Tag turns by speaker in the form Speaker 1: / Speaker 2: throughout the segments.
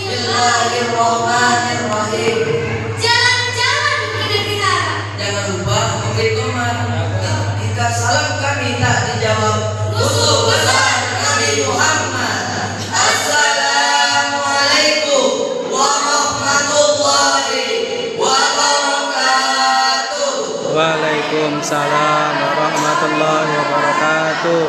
Speaker 1: Bismillahirrahmanirrahim.
Speaker 2: Jalan-jalan ke negara.
Speaker 1: Jangan lupa memberi tomat. Jika salam kami tak dijawab, musuh besar Nabi Muhammad. Assalamualaikum warahmatullahi wabarakatuh.
Speaker 3: Waalaikumsalam warahmatullahi wabarakatuh.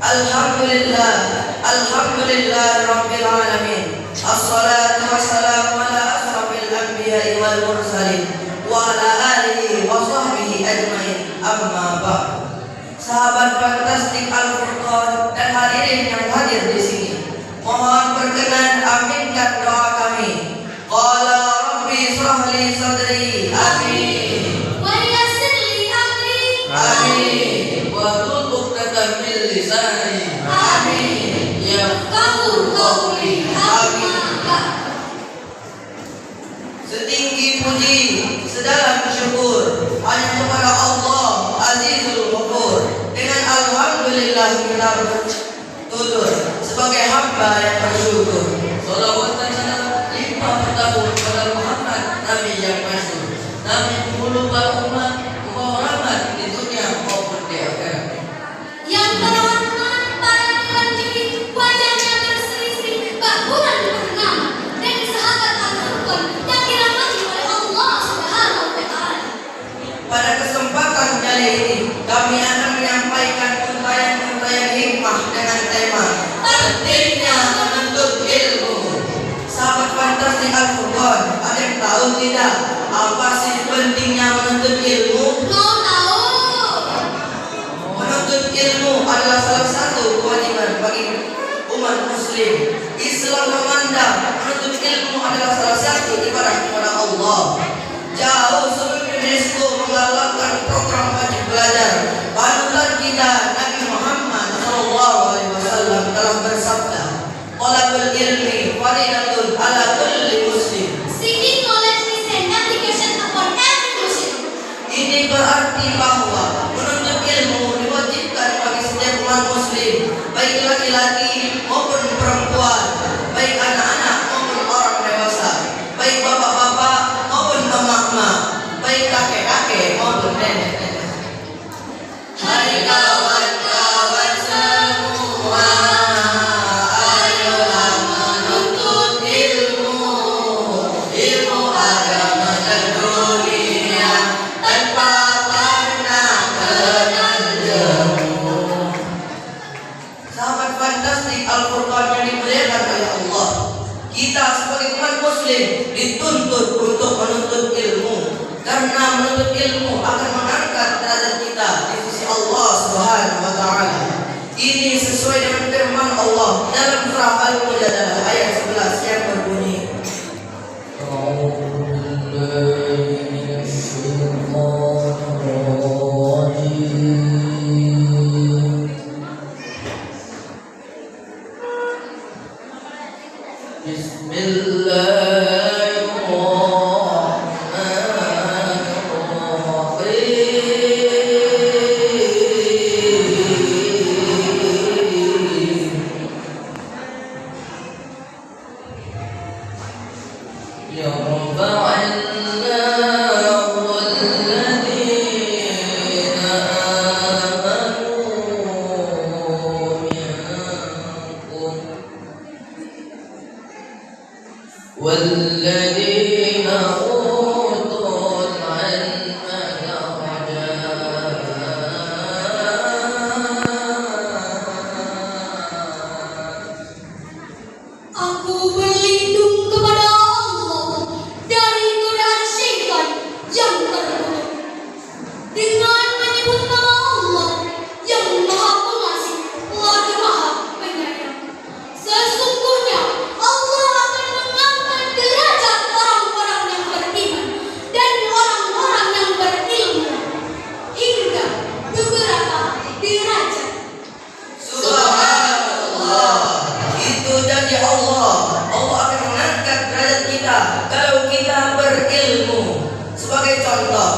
Speaker 1: Alhamdulillah, alhamdulillah rabbil alamin. Assalatu wassalamu ala asrafil anbiya'i wal mursalin wa ala alihi wa sahbihi ajmain. Amma ba'd. Sahabat fantastik Al-Furqan dan hadirin yang hadir di sini, mohon berkenan aminkan doa kami. Qala rabbi shrah li sadri. Amin.
Speaker 2: Wa yassir li amri.
Speaker 1: Amin. Wa tutup kata min lisani. Amin. Yafqahu qawli. Amin. Setinggi puji, sedalam syukur hanya kepada Allah Azizul Ghafur. Dengan alhamdulillah kita bertutur sebagai hamba yang bersyukur. Salawat dan salam limpah bertabur kepada Muhammad, Nabi yang masyhur, Nabi penghulu umat, membawa rahmat di dunia maupun di akhirat.
Speaker 2: Yang terhormat para prajurit, wajahnya berseri-seri, bahuran bernama, dan sahabat Al-Furqan yang dirahmati oleh Allah Subhanahu wa Ta'ala.
Speaker 1: Pada kesempatan kali ini kami akan menyampaikan untayan-untayan hikmah dengan tema pentingnya menuntut ilmu. Sahabat fantastik Al-Furqan, ada yang tahu tidak apa sih pentingnya menuntut ilmu?
Speaker 2: Mau tahu?
Speaker 1: Menuntut ilmu adalah salah satu kewajiban bagi umat muslim. Islam memandang menuntut ilmu adalah salah satu ibadah kepada Allah. Jauh sebelum UNESCO menggalakkan program wajib belajar, panutan kita Nabi Muhammad SAW telah bersabda, "Talabul ilmi faridatun ala kulli muslim."
Speaker 2: Seeking knowledge is an obligation upon every Muslim.
Speaker 1: Ini berarti bahwa menuntut ilmu diwajibkan bagi setiap umat muslim, baik laki-laki maupun perempuan, baik anak-anak maupun orang dewasa, baik bapak-bapak maupun emak-emak, baik kakek-kakek maupun nenek-nenek. Hai kawan-kawan semua, ayolah menuntut ilmu, ilmu agama dan dunia, tanpa pernah kenal jemu. Sahabat fantastik Al-Furqan yang dimuliakan oleh Allah, kita sebagai umat muslim dituntut untuk menuntut ilmu, karena menuntut ilmu akan mengangkat derajat kita di sisi Allah Subhanahu wa Ta'ala. Ini sesuai dengan firman Allah dalam surah Al-Mujadalah ayat 11 yang berbunyi, والذين أوتوا العلم درجات.
Speaker 2: Aku berlindung kepada Allah dari godaan syaitan yang terkutuk. Dengan menyebut nama Allah yang Maha Pengasih lagi Maha Penyayang. Sesungguhnya Allah akan mengangkat derajat orang-orang yang beriman dan orang-orang yang berilmu hingga beberapa derajat.
Speaker 1: Subhanallah, itu janji Allah. Allah akan mengangkat derajat kita kalau kita berilmu. Sebagai contoh,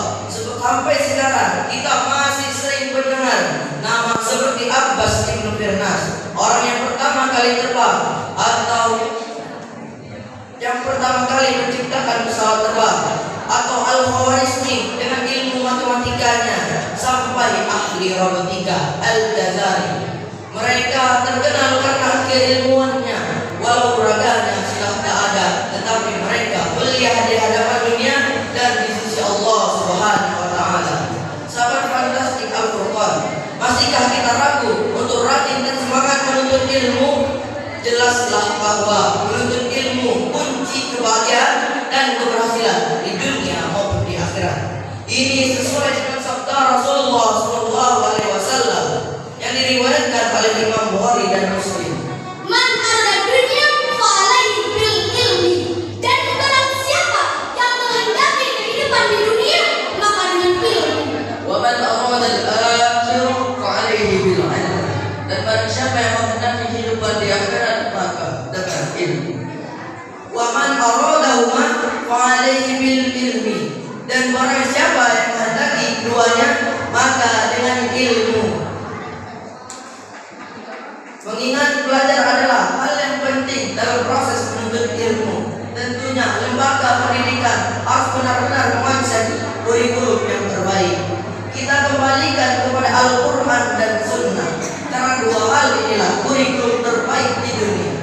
Speaker 1: sampai sekarang kita masih sering mendengar nama seperti Abbas bin Firnas, orang yang pertama kali terbang, atau pertama kali menciptakan pesawat terbang, atau Al-Khwarizmi dengan ilmu matematikanya, sampai ahli robotika Al-Ghazali. Mereka terkenal karena keilmuannya, walau raganya sudah tak ada, tetapi mereka mulia di hadapan dunia dan di sisi Allah Subhanahu wa Ta'ala. Sahabat fantastik Al-Furqan, masihkah kita ragu untuk rajin dan semangat menuntut ilmu? Jelaslah bahwa menuntut ilmu kunci kebahagiaan dan keberhasilan di dunia maupun di akhirat. Ini sesuai dengan sabda Rasulullah SAW yang diriwayatkan oleh Imam Bukhari dan Muslim.
Speaker 2: Man arada dunia fa'alaihi bil ilmi. Dan barang siapa yang menghendaki kehidupan di dunia, maka dengan ilmu.
Speaker 1: Wa man arada al-akhirah fa'alaihi bil ilm. Dan barang siapa yang menghendaki kehidupan di akhirat, maka dengan ilmu. Wa man aradahuma fa'alaihi bil ilmi. Dan barang siapa yang menghendaki keduanya, maka dengan ilmu. Mengingat belajar adalah hal yang penting dalam proses menuntut ilmu. Tentunya lembaga pendidikan harus benar-benar mengonsep kurikulum yang terbaik. Kita kembalikan kepada Al-Quran dan Sunnah, karena dua hal inilah kurikulum terbaik di dunia.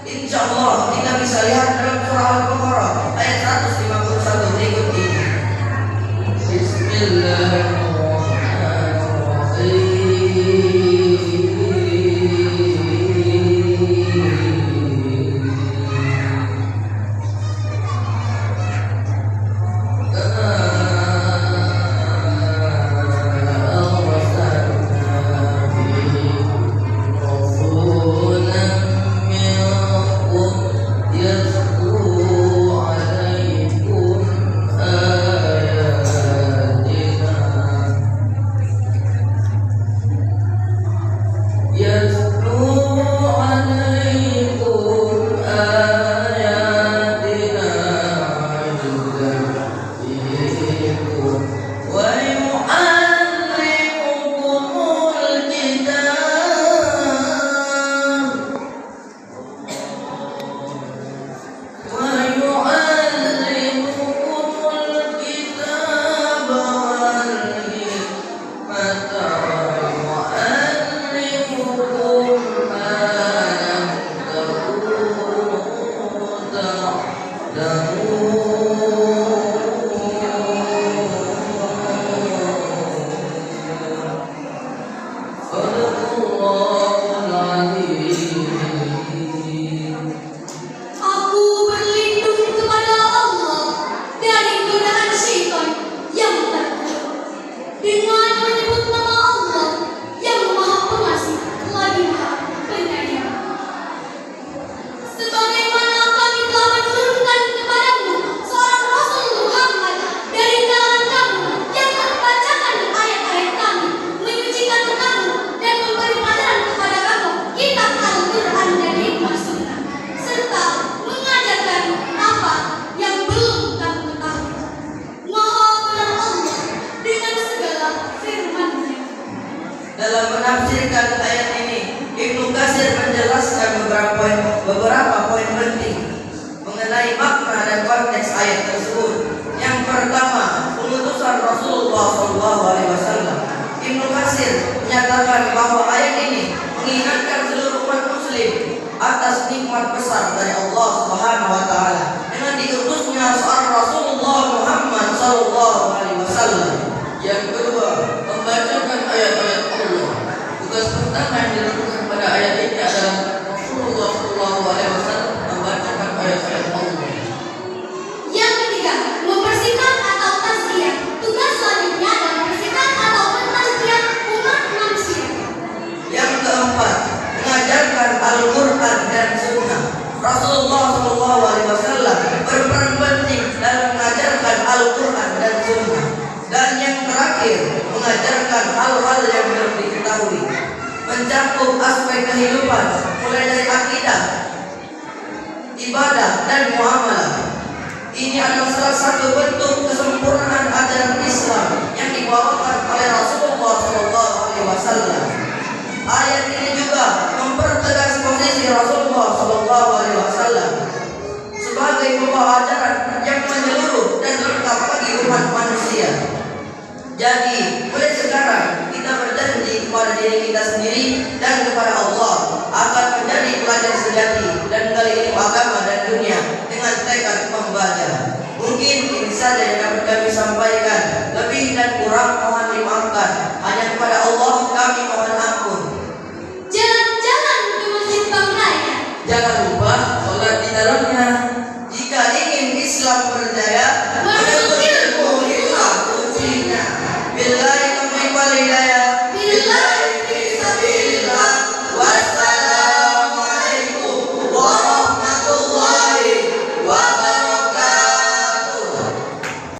Speaker 1: Insya Allah kita bisa lihat dalam surah Al-Baqarah ayat 151 berikut ini. Bismillahirrahmanirrahim. Dalam menafsirkan ayat ini, Ibnu Katsir menjelaskan beberapa poin penting mengenai makna dan konteks ayat tersebut. Yang pertama, pengutusan Rasulullah SAW. Ibnu Katsir menyatakan bahwa ayat ini mengingatkan seluruh umat Muslim atas nikmat besar dari Allah Subhanahu wa Ta'ala dengan diutusnya seorang Rasulullah Muhammad SAW. Yang kedua, membacakan ayat-ayat Allah. Tugas pertama yang dilakukan pada ayat ini adalah Rasulullah SAW membacakan ayat-ayat Allah.
Speaker 2: Yang ketiga, membersihkan atau tazkiyah. Tugas selanjutnya adalah membersihkan atau mentazkiyah umat manusia.
Speaker 1: Yang keempat, mengajarkan Al-Quran dan Sunnah. Rasulullah SAW berperan penting dalam mengajarkan Al-Quran dan Sunnah. Dan yang terakhir, mengajarkan hal-hal yang belum diketahui, mencakup aspek kehidupan mulai dari akidah, ibadah, dan muamalah. Ini adalah salah satu bentuk kesempurnaan ajaran Islam yang dibawakan oleh Rasulullah SAW. Ayat ini juga mempertegas posisi Rasulullah SAW sebagai Jadi, mulai sekarang kita berjanji kepada diri kita sendiri dan kepada Allah akan menjadi pelajar sejati dan menggali ilmu agama dan dunia dengan tekad membaca. Mungkin ini saja yang dapat kami sampaikan. Lebih dan kurang mohon dimaafkan. Hanya kepada Allah kami mohon ampun.
Speaker 2: Jalan-jalan ke Masjid Bangraya.
Speaker 1: Jangan lupa sholat di dalamnya. Jika ingin Islam berjaya, menuntut ilmu itulah kuncinya. Bila